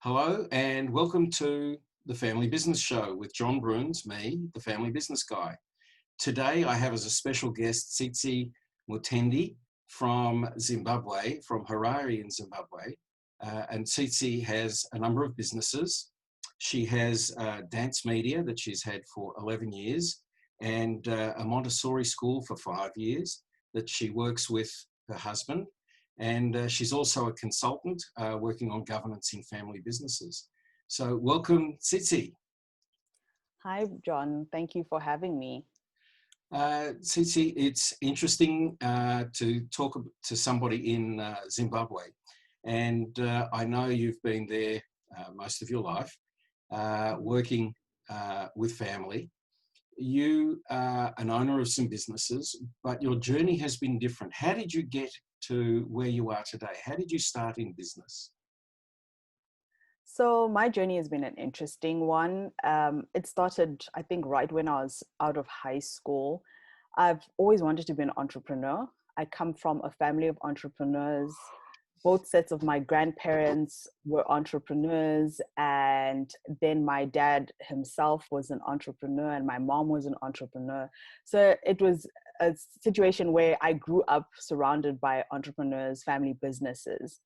Hello and welcome to the Family Business Show with John Bruns, me, the Family Business Guy. Today I have as a special guest Tsitsi Mutendi from Zimbabwe, from Harare in Zimbabwe. And Tsitsi has a number of businesses. She has dance media that she's had for 11 years and a Montessori School for 5 years that she works with her husband. And she's also a consultant working on governance in family businesses. So welcome, Tsitsi. Hi, John. Thank you for having me. Tsitsi, it's interesting to talk to somebody in Zimbabwe. And I know you've been there most of your life, working with family. You are an owner of some businesses, but your journey has been different. How did you get to where you are today? How did you start in business? So my journey has been an interesting one. It started, I think, right when I was out of high school. I've always wanted to be an entrepreneur. I come from a family of entrepreneurs. Both sets of my grandparents were entrepreneurs, and then my dad himself was an entrepreneur and my mom was an entrepreneur. So it was a situation where I grew up surrounded by entrepreneurs, family businesses.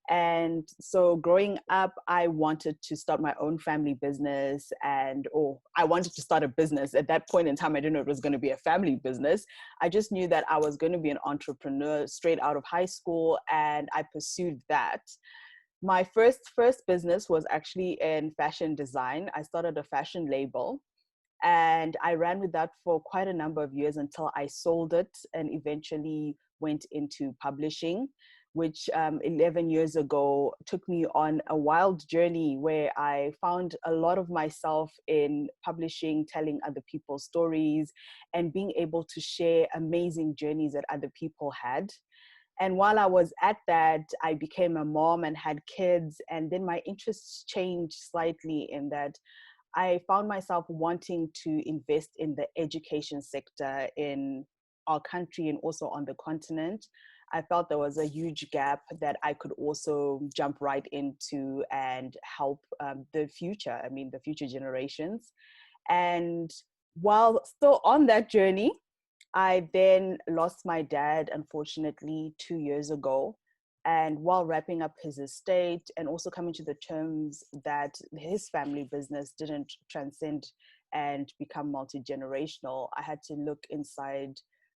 And so growing up, I wanted to start my own family business or I wanted to start a business. At that point in time, I didn't know it was going to be a family business. I just knew that I was going to be an entrepreneur straight out of high school, and I pursued that. My first business was actually in fashion design. I started a fashion label and I ran with that for quite a number of years until I sold it and eventually went into publishing, which 11 years ago took me on a wild journey where I found a lot of myself in publishing, telling other people's stories, and being able to share amazing journeys that other people had. And while I was at that, I became a mom and had kids. And then my interests changed slightly in that I found myself wanting to invest in the education sector in our country and also on the continent. I felt there was a huge gap that I could also jump right into and help the future generations. And while still on that journey, I then lost my dad, unfortunately, 2 years ago. And while wrapping up his estate and also coming to the terms that his family business didn't transcend and become multi-generational, I had to look inside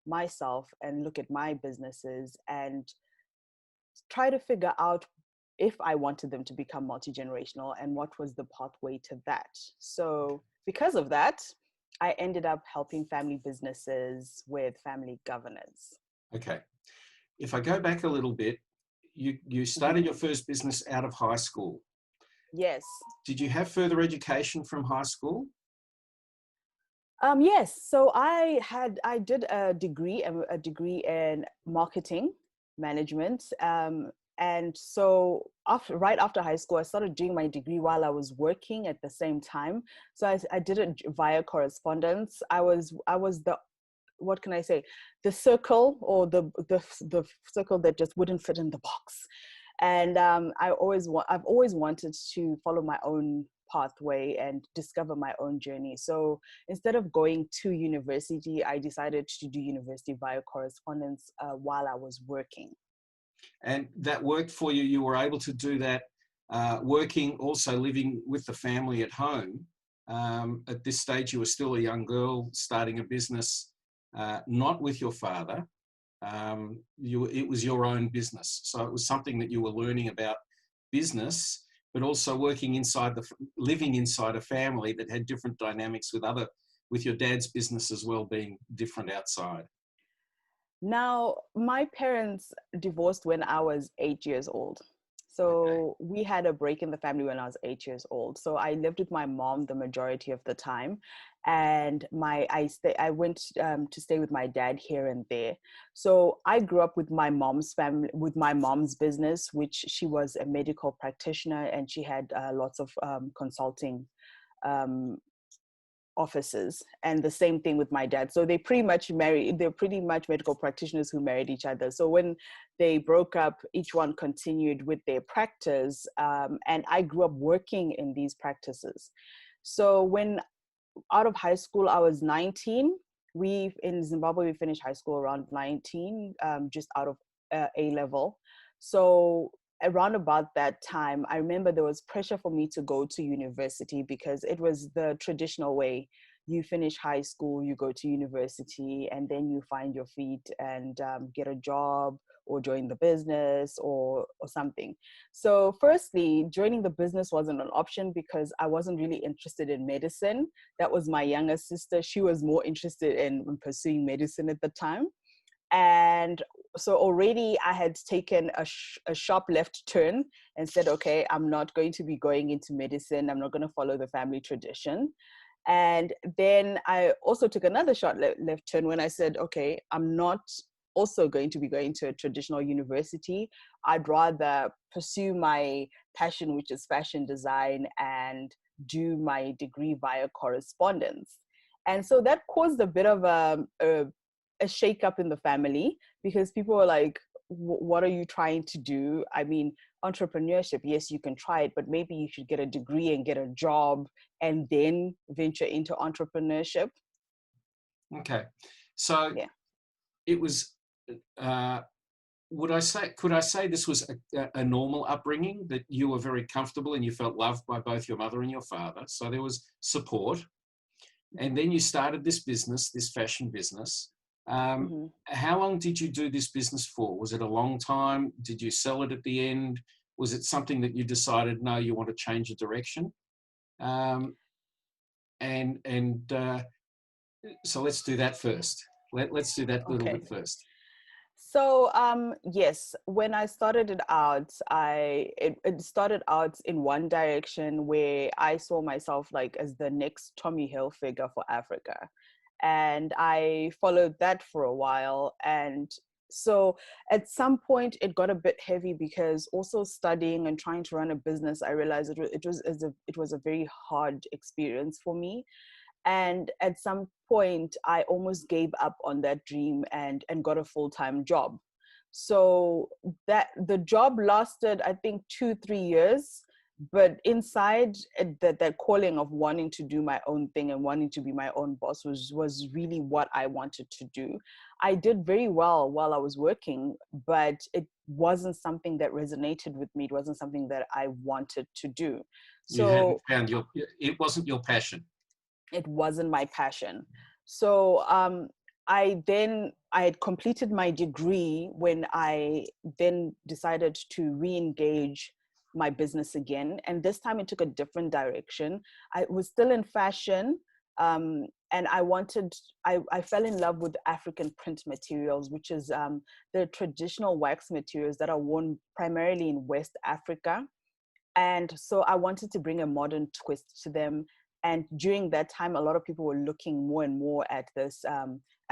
myself and look at my businesses and try to figure out if I wanted them to become multi-generational and what was the pathway to that. So because of that, I ended up helping family businesses with family governance. Okay. If I go back a little bit, you started your first business out of high school. Yes. Did you have further education from high school? Yes. So I did a degree in marketing management. And so right after high school, I started doing my degree while I was working at the same time. So I did it via correspondence. I was the, what can I say? The circle, or the circle that just wouldn't fit in the box. And I've always wanted to follow my own pathway and discover my own journey. So instead of going to university, I decided to do university via correspondence while I was working. And that worked for you. You were able to do that working, also living with the family at home. At this stage, you were still a young girl starting a business, not with your father. It was your own business. So it was something that you were learning about business, but also living inside a family that had different dynamics with your dad's business as well being different outside. Now, my parents divorced when I was 8 years old. So we had a break in the family when I was 8 years old. So I lived with my mom the majority of the time, and I went to stay with my dad here and there. So I grew up with my mom's family, with my mom's business, which she was a medical practitioner, and she had lots of consulting offices, and the same thing with my dad. So they're pretty much medical practitioners who married each other. So when they broke up, each one continued with their practice, and I grew up working in these practices. So when out of high school, I was 19. In Zimbabwe, we finished high school around 19, just out of A level. So around about that time, I remember there was pressure for me to go to university because it was the traditional way. You finish high school, you go to university, and then you find your feet and get a job or join the business or something. So firstly, joining the business wasn't an option because I wasn't really interested in medicine. That was my younger sister. She was more interested in pursuing medicine at the time. And so already I had taken a sharp left turn and said, okay, I'm not going to be going into medicine. I'm not going to follow the family tradition. And then I also took another short left turn when I said, okay, I'm not also going to be going to a traditional university. I'd rather pursue my passion, which is fashion design, and do my degree via correspondence. And so that caused a bit of a shake up in the family because people were like, what are you trying to do? I mean, entrepreneurship, yes, you can try it, but maybe you should get a degree and get a job and then venture into entrepreneurship. Okay. So Yeah. it was, could I say this was a normal upbringing, that you were very comfortable and you felt loved by both your mother and your father? So there was support. And then you started this business, this fashion business. Mm-hmm. How long did you do this business for? Was it a long time? Did you sell it at the end? Was it something that you decided, no, you want to change the direction? So let's do that first. Let's do that a little Okay. bit first. So yes, when I started it out, it started out in one direction where I saw myself like as the next Tommy Hilfiger for Africa. And I followed that for a while. And so at some point it got a bit heavy because also studying and trying to run a business, I realized it was a very hard experience for me. And at some point I almost gave up on that dream and got a full-time job. So that the job lasted, I think, 2-3 years, but inside that calling of wanting to do my own thing and wanting to be my own boss was really what I wanted to do. I did very well while I was working, but it wasn't something that resonated with me. It wasn't something that I wanted to do. You hadn't So found it wasn't your passion. it wasn't my passion. So I had completed my degree when I then decided to re-engage my business again. And this time it took a different direction. I was still in fashion. And I fell in love with African print materials, which is the traditional wax materials that are worn primarily in West Africa. And so I wanted to bring a modern twist to them. And during that time, a lot of people were looking more and more at this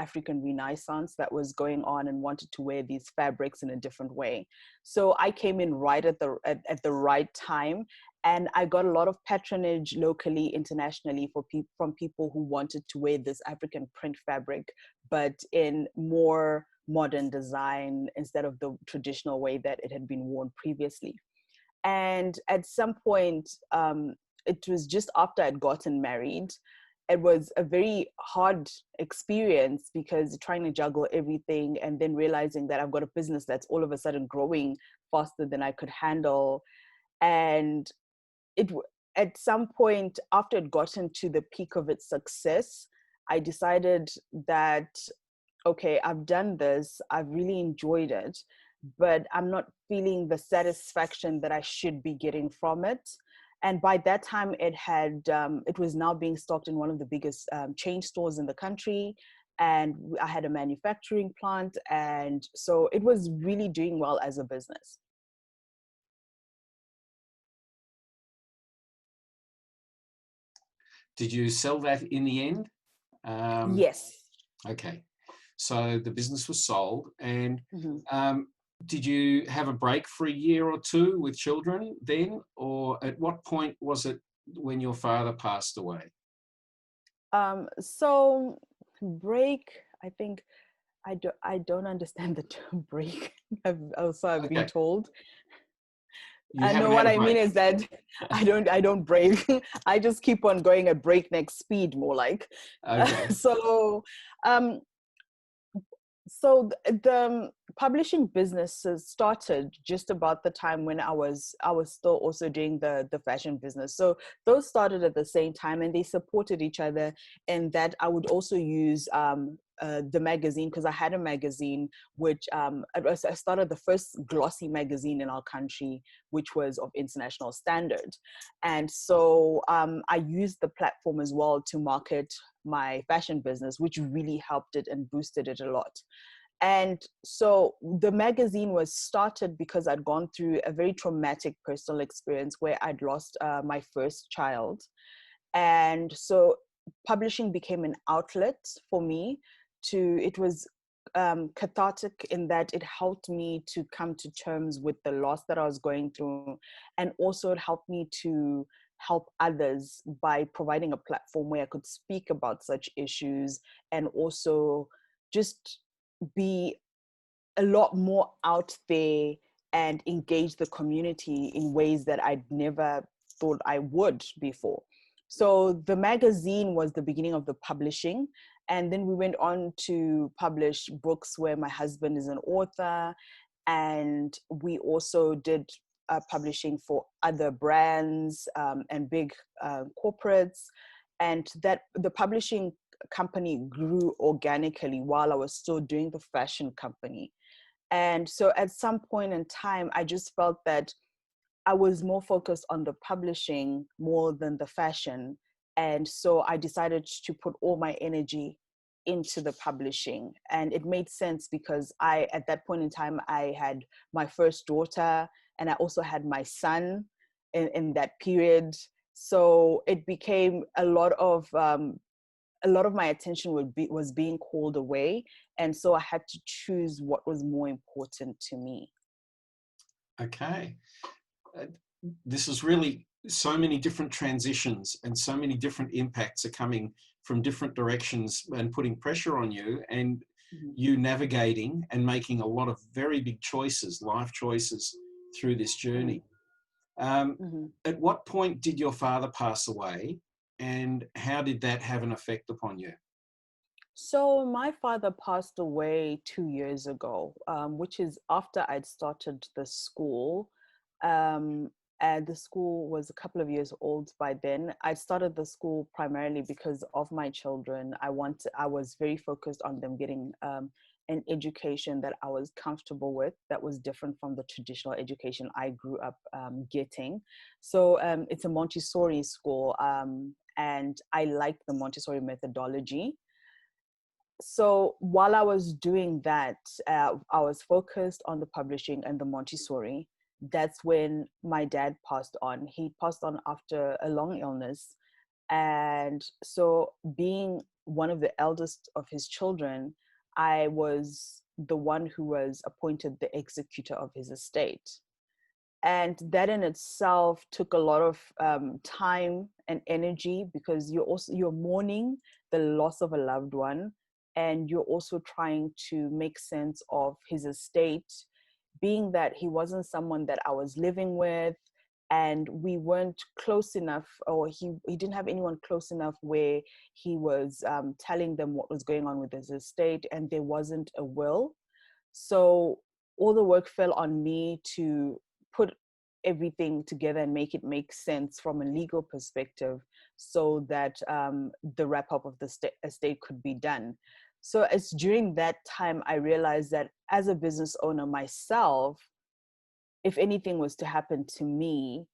African Renaissance that was going on and wanted to wear these fabrics in a different way. So I came in right at the right time. And I got a lot of patronage locally, internationally from people who wanted to wear this African print fabric, but in more modern design instead of the traditional way that it had been worn previously. And at some point, it was just after I'd gotten married. It was a very hard experience because trying to juggle everything and then realizing that I've got a business that's all of a sudden growing faster than I could handle. And at some point, after it gotten to the peak of its success, I decided that, okay, I've done this, I've really enjoyed it, but I'm not feeling the satisfaction that I should be getting from it. And by that time, it was now being stocked in one of the biggest chain stores in the country. And I had a manufacturing plant. And so it was really doing well as a business. Did you sell that in the end? Yes. Okay. So the business was sold, and Mm-hmm. did you have a break for a year or two with children then, or at what point was it when your father passed away? So break, I think I don't understand the term break. I've been Okay, told. you No, haven't what had a I mean break. is that I don't break. I just keep on going at breakneck speed, more like. Okay, So um, the publishing businesses started just about the time when I was still also doing the fashion business. So those started at the same time, and they supported each other. And that I would also use the magazine, because I had a magazine which I started the first glossy magazine in our country, which was of international standard. And so I used the platform as well to market my fashion business, which really helped it and boosted it a lot. And so the magazine was started because I'd gone through a very traumatic personal experience where I'd lost my first child. And so publishing became an outlet for me it was cathartic in that it helped me to come to terms with the loss that I was going through. And also it helped me to help others by providing a platform where I could speak about such issues, and also just be a lot more out there and engage the community in ways that I'd never thought I would before. So the magazine was the beginning of the publishing. And then we went on to publish books where my husband is an author. And we also did publishing for other brands and big corporates. And that the publishing company grew organically while I was still doing the fashion company. And so at some point in time, I just felt that I was more focused on the publishing more than the fashion. And so I decided to put all my energy into the publishing. And it made sense because at that point in time, I had my first daughter, and I also had my son in that period. So it became a lot of my attention was being called away. And so I had to choose what was more important to me. okay. Uh, this is really so many different transitions and so many different impacts are coming from different directions and putting pressure on you, and Mhm. you navigating and making a lot of very big choices, life choices through this Mhm. journey. Um, Mhm. at what point did your father pass away, and how did that have an effect upon you? So my father passed away 2 years ago, which is after I'd started the school. Um, and the school was a couple of years old by then. I started the school primarily because of my children. I was very focused on them getting an education that I was comfortable with, that was different from the traditional education I grew up getting. So it's a Montessori school, and I like the Montessori methodology. So while I was doing that, I was focused on the publishing and the Montessori. That's when my dad passed on. He passed on after a long illness. And so, being one of the eldest of his children, I was the one who was appointed the executor of his estate. And that in itself took a lot of time and energy, because you're mourning the loss of a loved one, and you're also trying to make sense of his estate, being that he wasn't someone that I was living with, and we weren't close enough, or he didn't have anyone close enough where he was telling them what was going on with his estate, and there wasn't a will. So all the work fell on me to put everything together and make it make sense from a legal perspective, so that the wrap up of the estate could be done. So it's during that time I realized that as a business owner myself, if anything was to happen to me,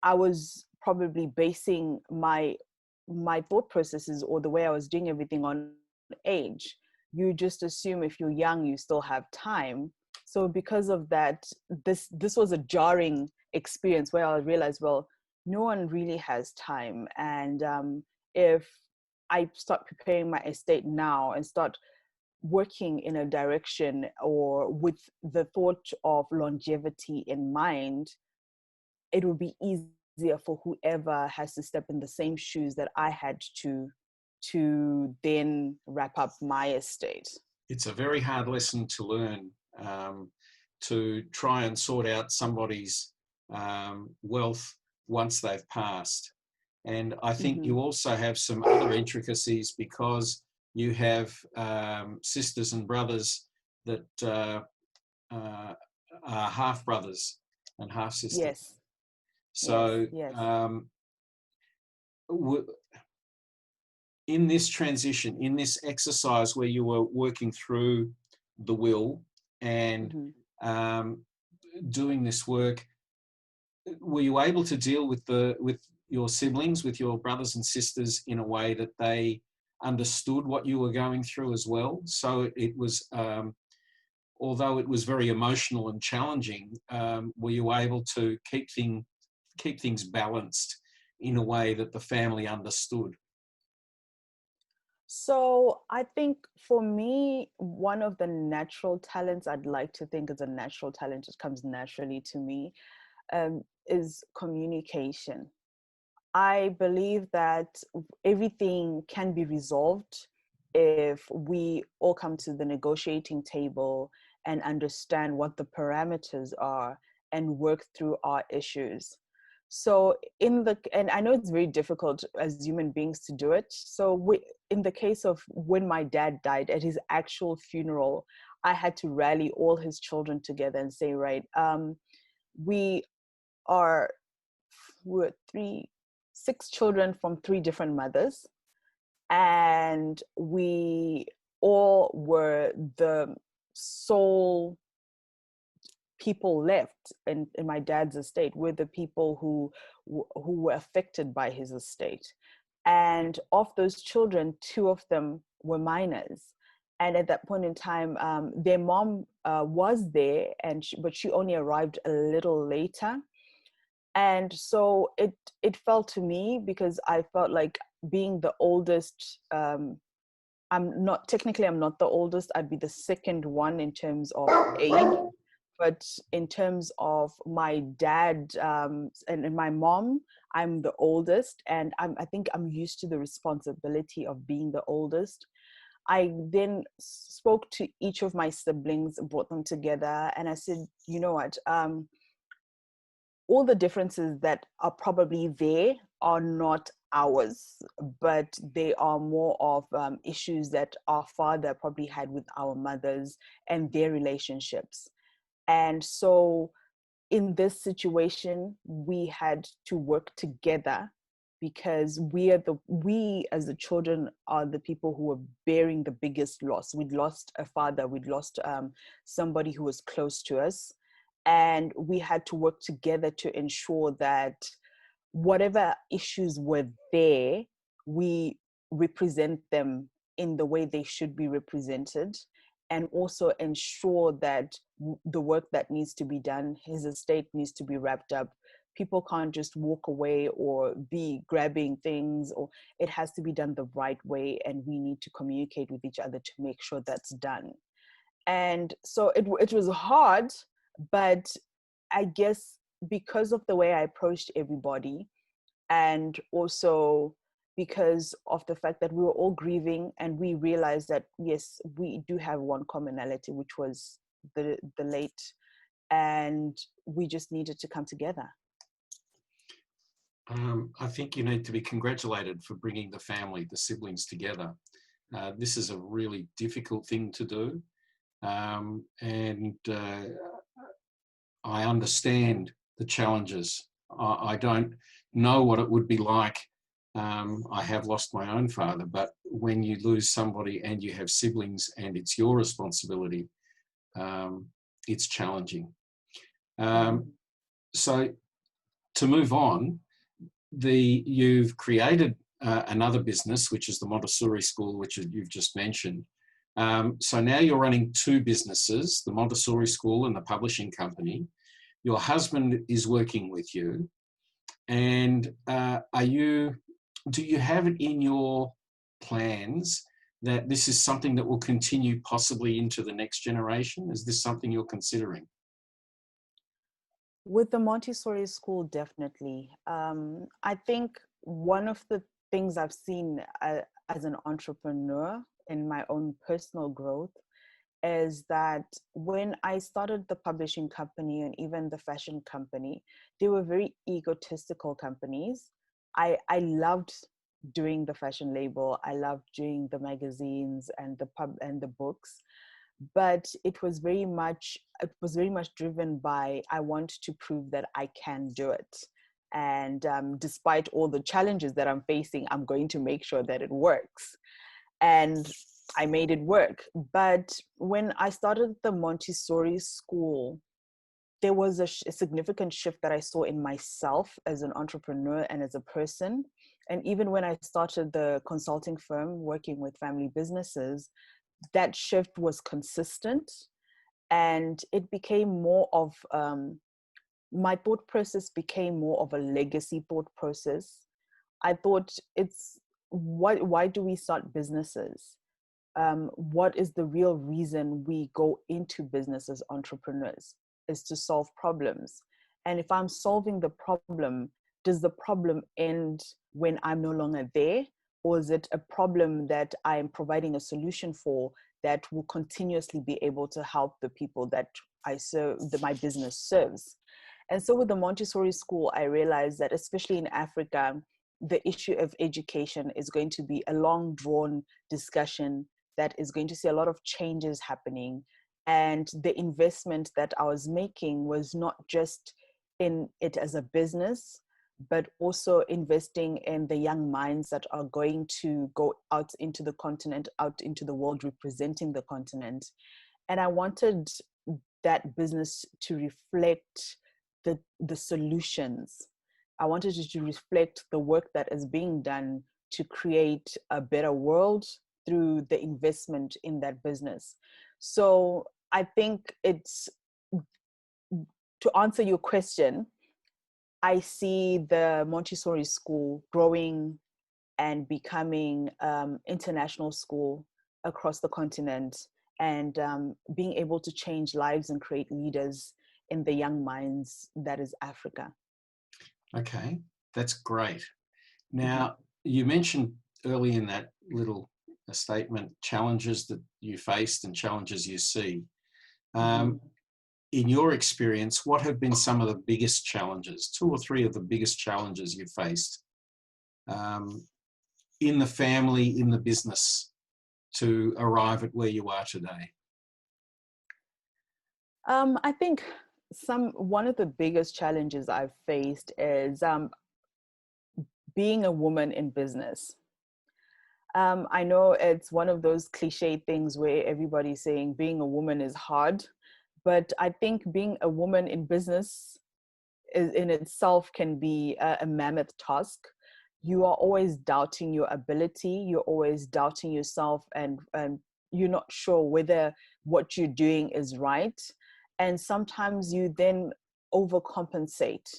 I was probably basing my thought processes, or the way I was doing everything, on age. You just assume if you're young, you still have time. So because of that, this was a jarring experience where I realized, well, no one really has time. And if I start preparing my estate now and start working in a direction or with the thought of longevity in mind, it will be easier for whoever has to step in the same shoes that I had to to then wrap up my estate. It's a very hard lesson to learn, to try and sort out somebody's wealth once they've passed. And I think Mm-hmm. you also have some other intricacies because you have sisters and brothers that are half brothers and half sisters. Yes, yes, So yes. In this transition, in this exercise where you were working through the will and Mm-hmm. doing this work, were you able to deal with your siblings, with your brothers and sisters, in a way that they understood what you were going through as well? So it was, although it was very emotional and challenging, were you able to keep things balanced in a way that the family understood? So I think for me, one of the natural talents I'd like to think is a natural talent that comes naturally to me, is communication. I believe that everything can be resolved if we all come to the negotiating table and understand what the parameters are and work through our issues. So and I know it's very difficult as human beings to do it. So in the case of when my dad died at his actual funeral, I had to rally all his children together and say, right, we are we're six children from three different mothers, and we all were the sole people left in my dad's estate. We're the people who were affected by his estate, and of those children, two of them were minors. And at that point in time, their mom was there, but she only arrived a little later. And so it felt to me, because I felt like being the oldest, I'm not the oldest, I'd be the second one in terms of age, but in terms of my dad, and my mom, I'm the oldest, and I think I'm used to the responsibility of being the oldest. I then spoke to each of my siblings, brought them together, and I said, you know what, all the differences that are probably there are not ours, but they are more of issues that our father probably had with our mothers and their relationships. And so in this situation, we had to work together, because we as the children are the people who are bearing the biggest loss. We'd lost a father, we'd lost somebody who was close to us, and we had to work together to ensure that whatever issues were there, we represent them in the way they should be represented, and also ensure that the work that needs to be done, his estate needs to be wrapped up. People can't just walk away or be grabbing things, or it has to be done the right way, and we need to communicate with each other to make sure that's done. And so it was hard, but I guess because of the way I approached everybody, and also because of the fact that we were all grieving, and we realized that, yes, we do have one commonality, which was the late, and we just needed to come together. I think you need to be congratulated for bringing the siblings together. This is a really difficult thing to do. And I understand the challenges. I don't know what it would be like. I have lost my own father, but when you lose somebody and you have siblings and it's your responsibility, it's challenging. So to move on, you've created another business, which is the Montessori School, which you've just mentioned. So now you're running two businesses, the Montessori School and the publishing company. Your husband is working with you. And do you have it in your plans that this is something that will continue possibly into the next generation? Is this something you're considering? With the Montessori School, definitely. I think one of the things I've seen as an entrepreneur in my own personal growth is that when I started the publishing company and even the fashion company, they were very egotistical companies. I loved doing the fashion label. I loved doing the magazines and the books, but it was very much driven by, I want to prove that I can do it. And despite all the challenges that I'm facing, I'm going to make sure that it works. And I made it work. But when I started the Montessori School, there was a significant shift that I saw in myself as an entrepreneur and as a person. And even when I started the consulting firm working with family businesses, that shift was consistent, and it became more of my thought process became more of a legacy thought process. I thought, it's why do we start businesses? What is the real reason we go into business as entrepreneurs? Is to solve problems. And if I'm solving the problem, does the problem end when I'm no longer there? Or is it a problem that I'm providing a solution for that will continuously be able to help the people that I serve, that my business serves? And so with the Montessori School, I realized that especially in Africa, the issue of education is going to be a long drawn discussion that is going to see a lot of changes happening. And the investment that I was making was not just in it as a business, but also investing in the young minds that are going to go out into the continent, out into the world, representing the continent. And I wanted that business to reflect the solutions. I wanted it to reflect the work that is being done to create a better world through the investment in that business. So I think it's, to answer your question, I see the Montessori School growing and becoming international school across the continent, and being able to change lives and create leaders in the young minds that is Africa. Okay, that's great. Now, you mentioned early in that little statement challenges that you faced and challenges you see. In your experience, what have been some of the biggest challenges, 2 or 3 of the biggest challenges you faced in the family, in the business, to arrive at where you are today? I think one of the biggest challenges I've faced is being a woman in business. I know it's one of those cliche things where everybody's saying being a woman is hard, but I think being a woman in business in itself can be a mammoth task. You are always doubting your ability, you're always doubting yourself, and you're not sure whether what you're doing is right. And sometimes you then overcompensate.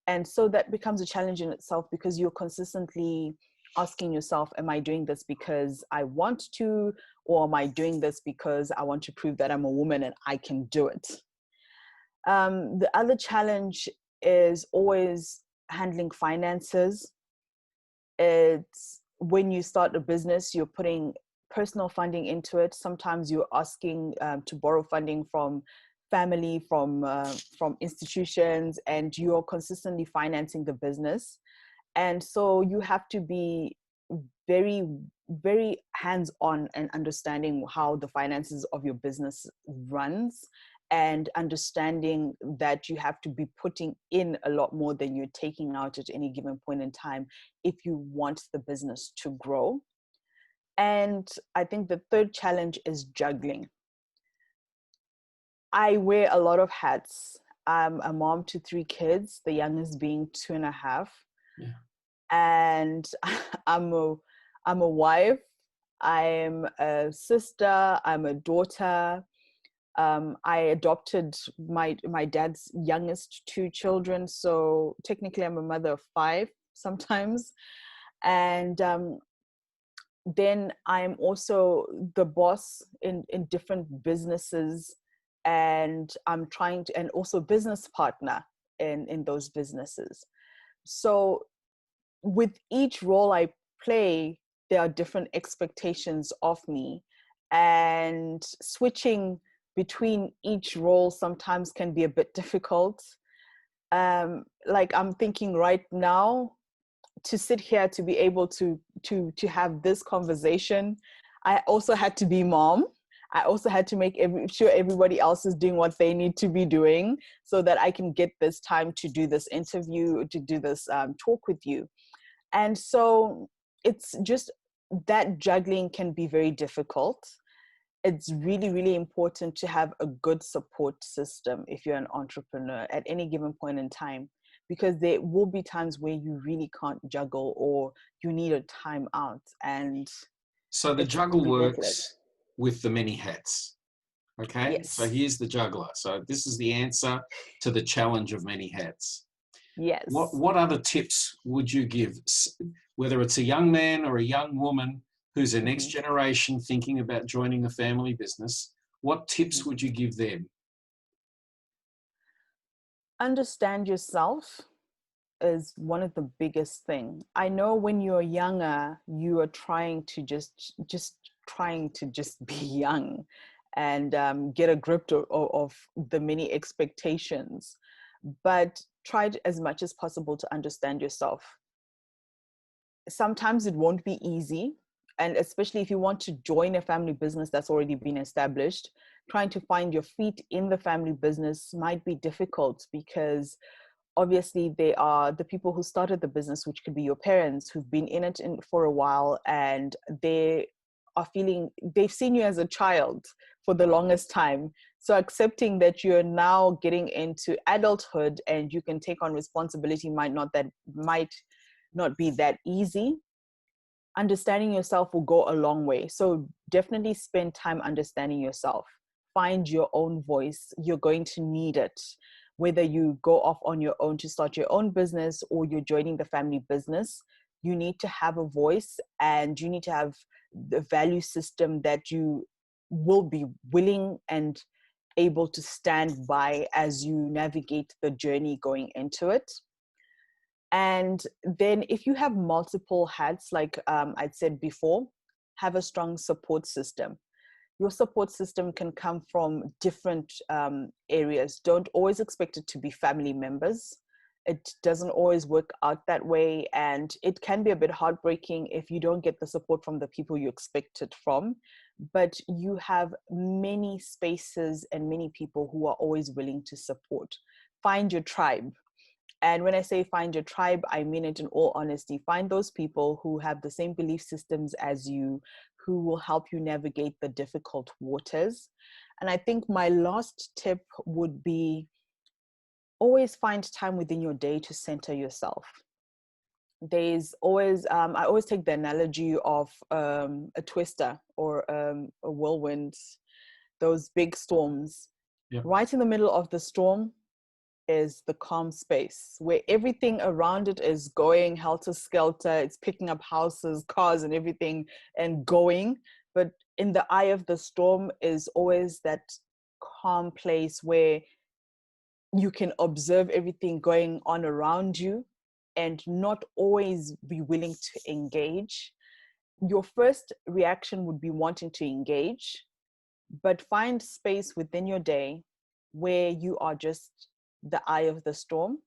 And so that becomes a challenge in itself, because you're consistently asking yourself, am I doing this because I want to, or am I doing this because I want to prove that I'm a woman and I can do it? The other challenge is always handling finances. It's when you start a business, you're putting personal funding into it. Sometimes you're asking to borrow funding from family, from institutions, and you're consistently financing the business. And so you have to be very, very hands-on and understanding how the finances of your business runs, and understanding that you have to be putting in a lot more than you're taking out at any given point in time if you want the business to grow. And I think the third challenge is juggling. I wear a lot of hats. I'm a mom to 3 kids, the youngest being 2.5. Yeah. And I'm a wife, I'm a sister, I'm a daughter. I adopted my dad's youngest 2 children, so technically I'm a mother of 5 sometimes. And then I'm also the boss in different businesses, and I'm trying to, and also business partner in those businesses. So with each role I play, there are different expectations of me, and switching between each role sometimes can be a bit difficult. Like I'm thinking right now, to sit here to be able to have this conversation, I also had to be mom. I also had to make sure everybody else is doing what they need to be doing so that I can get this time to do this interview, to do this talk with you. And so it's just that juggling can be very difficult. It's really, really important to have a good support system if you're an entrepreneur at any given point in time, because there will be times where you really can't juggle or you need a time out, and So the it's juggle ridiculous. works with the many hats. Okay, so Yes. here's the juggler. So this is the answer to the challenge of many hats. Yes. What other tips would you give, whether it's a young man or a young woman who's a next Hmm. generation thinking about joining a family business? What tips Hmm. would you give them? Understand yourself is one of the biggest thing. I know when you're younger, you are trying to just trying to just be young and get a grip of the many expectations, but try as much as possible to understand yourself. Sometimes it won't be easy, and especially if you want to join a family business that's already been established, trying to find your feet in the family business might be difficult, because obviously they are the people who started the business, which could be your parents who've been in it for a while, and they are feeling they've seen you as a child for the longest time. So accepting that you're now getting into adulthood and you can take on responsibility might not be that easy. Understanding yourself will go a long way. So definitely spend time understanding yourself. Find your own voice. You're going to need it. Whether you go off on your own to start your own business or you're joining the family business, you need to have a voice, and you need to have the value system that you will be willing and able to stand by as you navigate the journey going into it. And then if you have multiple hats, like I'd said before, have a strong support system. Your support system can come from different areas. Don't always expect it to be family members. It doesn't always work out that way. And it can be a bit heartbreaking if you don't get the support from the people you expect it from. But you have many spaces and many people who are always willing to support. Find your tribe. And when I say find your tribe, I mean it in all honesty. Find those people who have the same belief systems as you, who will help you navigate the difficult waters. And I think my last tip would be always find time within your day to center yourself. There's always, I always take the analogy of a twister or a whirlwind, those big storms. Yep. Right in the middle of the storm is the calm space where everything around it is going helter skelter. It's picking up houses, cars, and everything and going. But in the eye of the storm is always that calm place where you can observe everything going on around you and not always be willing to engage. Your first reaction would be wanting to engage, but find space within your day where you are just the eye of the storm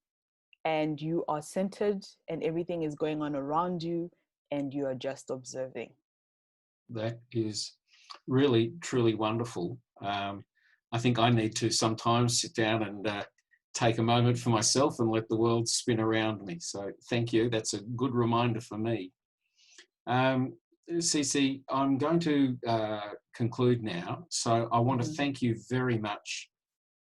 and you are centered and everything is going on around you and you are just observing. That is really, truly wonderful. I think I need to sometimes sit down and take a moment for myself and let the world spin around me. So thank you. That's a good reminder for me. Tsitsi, I'm going to conclude now. So I want to Mm-hmm. thank you very much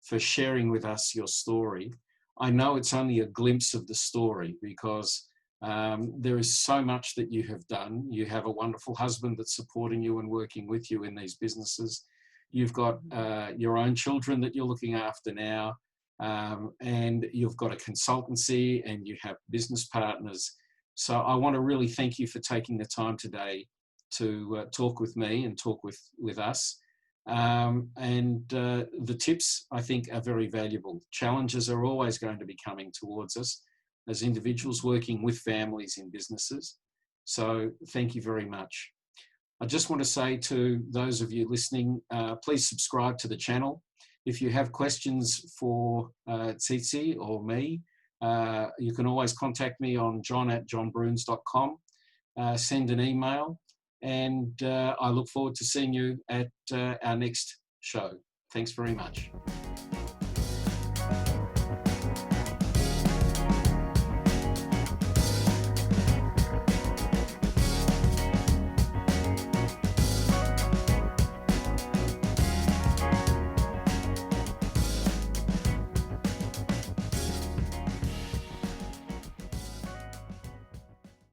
for sharing with us your story. I know it's only a glimpse of the story because there is so much that you have done. You have a wonderful husband that's supporting you and working with you in these businesses. You've got your own children that you're looking after now, and you've got a consultancy and you have business partners. So I want to really thank you for taking the time today to talk with me and talk with us. The tips, I think, are very valuable. Challenges are always going to be coming towards us, as individuals working with families in businesses. So thank you very much. I just want to say to those of you listening, please subscribe to the channel. If you have questions for Tsitsi or me, you can always contact me on john@johnbruns.com, send an email, and I look forward to seeing you at our next show. Thanks very much.